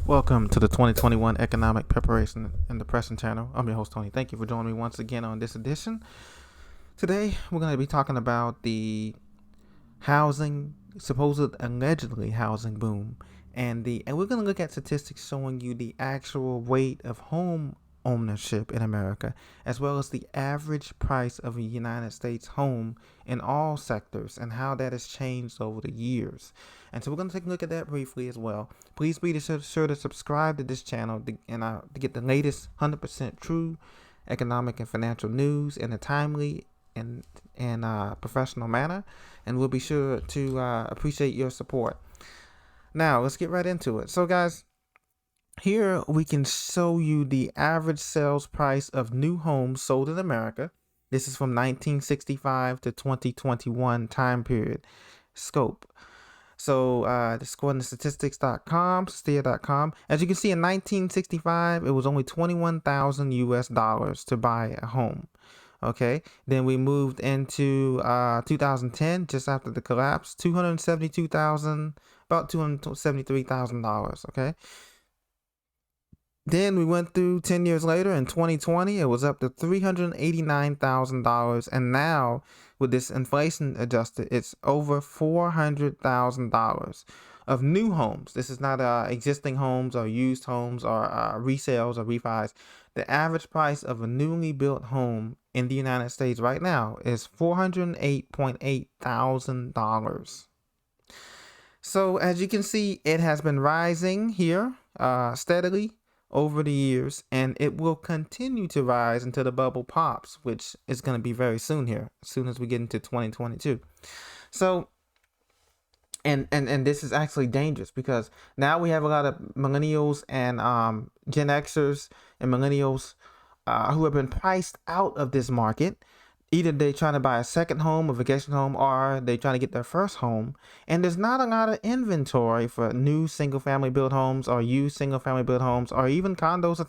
Welcome to the 2021 Economic Preparation and Depression channel. I'm your host, Tony. Thank you for joining me once again on this edition. Today, we're going to be talking about the supposed allegedly housing boom, and we're going to look at statistics showing you the actual rate of home ownership in America, as well as the average price of a United States home in all sectors and how that has changed over the years. And so we're going to take a look at that briefly as well. Please be sure to subscribe to this channel to get the latest 100% true economic and financial news in a timely and professional manner, and we'll be sure to appreciate your support. Now, let's get right into it. So, guys, here we can show you the average sales price of new homes sold in America. This is from 1965 to 2021 time period scope. So this is according to statistics.com, steer.com. As you can see, in 1965, it was only $21,000 US to buy a home. Okay, then we moved into 2010, just after the collapse, about $273,000. Okay. Then we went through 10 years later in 2020, it was up to $389,000. And now with this inflation adjusted, it's over $400,000 of new homes. This is not existing homes or used homes or resales or refis. The average price of a newly built home in the United States right now is $408.8 thousand. So as you can see, it has been rising here steadily over the years, and it will continue to rise until the bubble pops, which is going to be very soon here, as soon as we get into 2022. So, and this is actually dangerous because now we have a lot of millennials and Gen Xers and millennials who have been priced out of this market. Either they're trying to buy a second home, a vacation home, or they're trying to get their first home. And there's not a lot of inventory for new single-family built homes or used single-family built homes or even condos or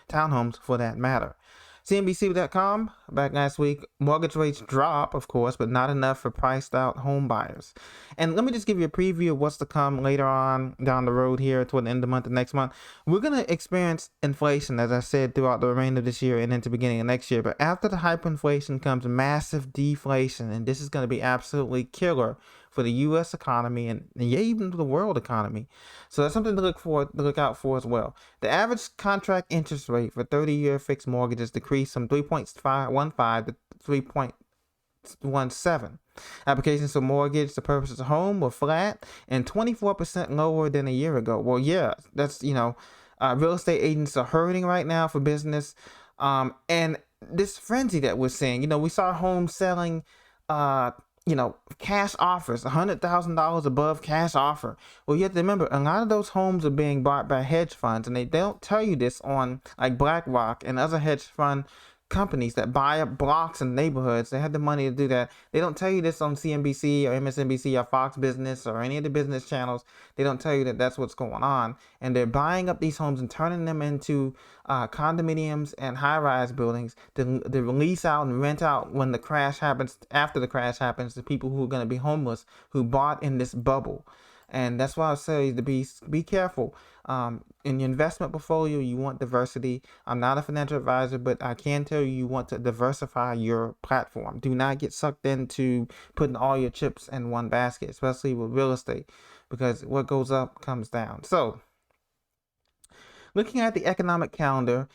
townhomes for that matter. CNBC.com, back last week, mortgage rates drop, of course, but not enough for priced out home buyers. And let me just give you a preview of what's to come later on down the road here toward the end of the month and next month. We're going to experience inflation, as I said, throughout the remainder of this year and into the beginning of next year. But after the hyperinflation comes massive deflation, and this is going to be absolutely killer for the U.S. economy and even the world economy. So that's something to look out for as well. The average contract interest rate for 30-year fixed mortgages decreased from 3.15 to 3.17. Applications for mortgage, the purposes of home, were flat and 24% lower than a year ago. Well, yeah, that's, real estate agents are hurting right now for business. And this frenzy that we're seeing, we saw homes selling, cash offers, $100,000 above cash offer. Well, you have to remember, a lot of those homes are being bought by hedge funds, and they don't tell you this on like BlackRock and other hedge fund companies that buy up blocks and neighborhoods. They have the money to do that. They don't tell you this on CNBC or MSNBC or Fox Business or any of the business channels. They don't tell you that that's what's going on. And they're buying up these homes and turning them into condominiums and high-rise buildings to release out and rent out when the crash happens, after the crash happens, to people who are going to be homeless who bought in this bubble. And that's why I say to be careful. In your investment portfolio, you want diversity. I'm not a financial advisor, but I can tell you want to diversify your platform. Do not get sucked into putting all your chips in one basket, especially with real estate, because what goes up comes down. So, looking at the economic calendar,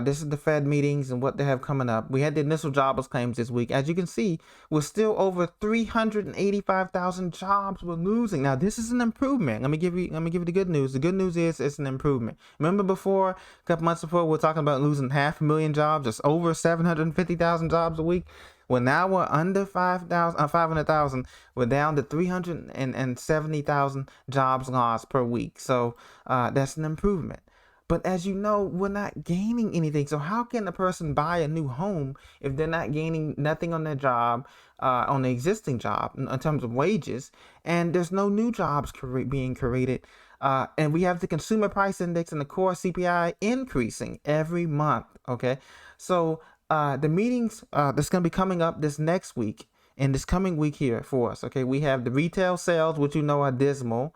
this is the Fed meetings and what they have coming up. We had the initial jobless claims this week. As you can see, we're still over 385,000 jobs we're losing. Now, this is an improvement. Let me give you the good news. The good news is it's an improvement. Remember before, a couple months before, we were talking about losing 500,000 jobs, just over 750,000 jobs a week. Well, now we're under 500,000. We're down to 370,000 jobs lost per week. So that's an improvement. But as you know, we're not gaining anything. So how can a person buy a new home if they're not gaining nothing on their job, on the existing job in terms of wages, and there's no new jobs being created? And we have the consumer price index and the core CPI increasing every month. Okay, so the meetings that's going to be coming up this next week and this coming week here for us. Okay, we have the retail sales, which are dismal.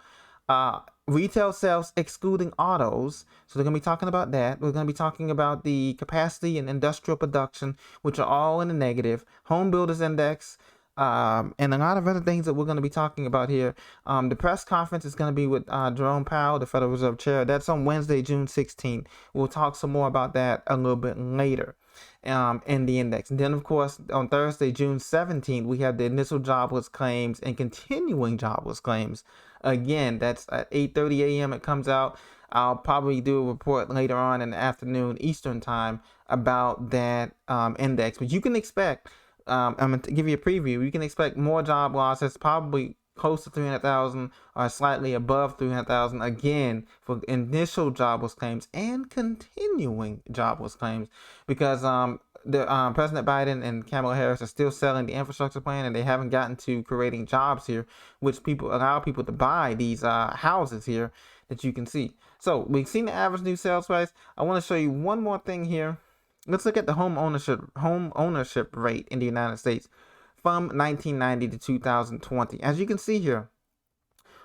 retail sales excluding autos. So they're going to be talking about that. We're going to be talking about the capacity and industrial production, which are all in the negative. Home builders index, and a lot of other things that we're going to be talking about here. The press conference is going to be with Jerome Powell, the Federal Reserve Chair. That's on Wednesday, June 16th. We'll talk some more about that a little bit later in the index. And then, of course, on Thursday, June 17th, we have the initial jobless claims and continuing jobless claims. Again, that's at 8:30 a.m. It comes out. I'll probably do a report later on in the afternoon Eastern time about that index. But you can expect, I'm going to give you a preview. You can expect more job losses, probably close to 300,000 or slightly above 300,000 again for initial jobless claims and continuing jobless claims, because President Biden and Kamala Harris are still selling the infrastructure plan, and they haven't gotten to creating jobs here, which people allow people to buy these houses here that you can see. So we've seen the average new sales price. I want to show you one more thing here. Let's look at the home ownership rate in the United States from 1990 to 2020. As you can see here,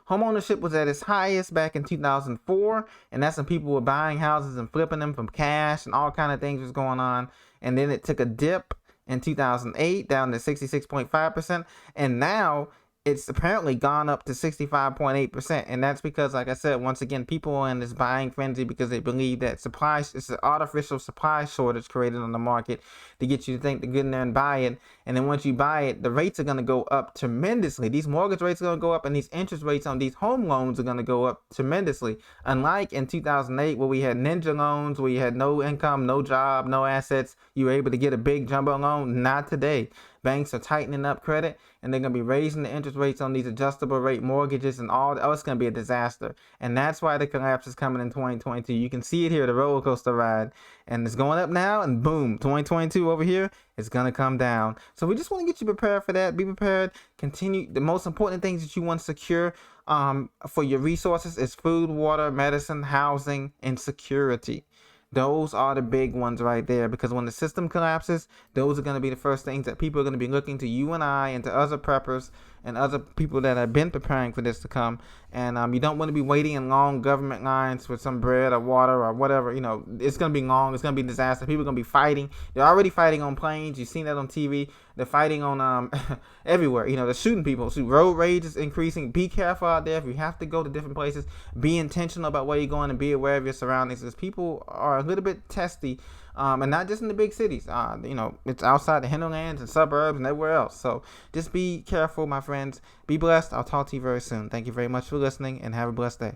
home ownership was at its highest back in 2004, and that's when people were buying houses and flipping them from cash, and all kind of things was going on. And then it took a dip in 2008 down to 66.5%, and now it's apparently gone up to 65.8%. And that's because, like I said, once again, people are in this buying frenzy because they believe that it's an artificial supply shortage created on the market to get you to think to get in there and buy it. And then once you buy it, the rates are going to go up tremendously. These mortgage rates are going to go up, and these interest rates on these home loans are going to go up tremendously. Unlike in 2008, where we had ninja loans, where you had no income, no job, no assets, you were able to get a big jumbo loan. Not today. Banks are tightening up credit, and they're going to be raising the interest rates on these adjustable rate mortgages and all. Oh, it's going to be a disaster. And that's why the collapse is coming in 2022. You can see it here, the roller coaster ride. And it's going up now, and boom, 2022 over here, it's going to come down. So we just want to get you prepared for that. Be prepared. Continue. The most important things that you want to secure for your resources is food, water, medicine, housing, and security. Those are the big ones right there, because when the system collapses, those are going to be the first things that people are going to be looking to you and I and to other preppers and other people that have been preparing for this to come. And you don't want to be waiting in long government lines for some bread or water or whatever. You know, it's going to be long. It's going to be a disaster. People are going to be fighting. They're already fighting on planes. You've seen that on TV. They're fighting on everywhere. You know, they're shooting people. So road rage is increasing. Be careful out there. If you have to go to different places, be intentional about where you're going and be aware of your surroundings, because people are a little bit testy. And not just in the big cities. You know, it's outside the hinterlands and suburbs and everywhere else. So just be careful, my friends. Be blessed. I'll talk to you very soon. Thank you very much for listening, and have a blessed day.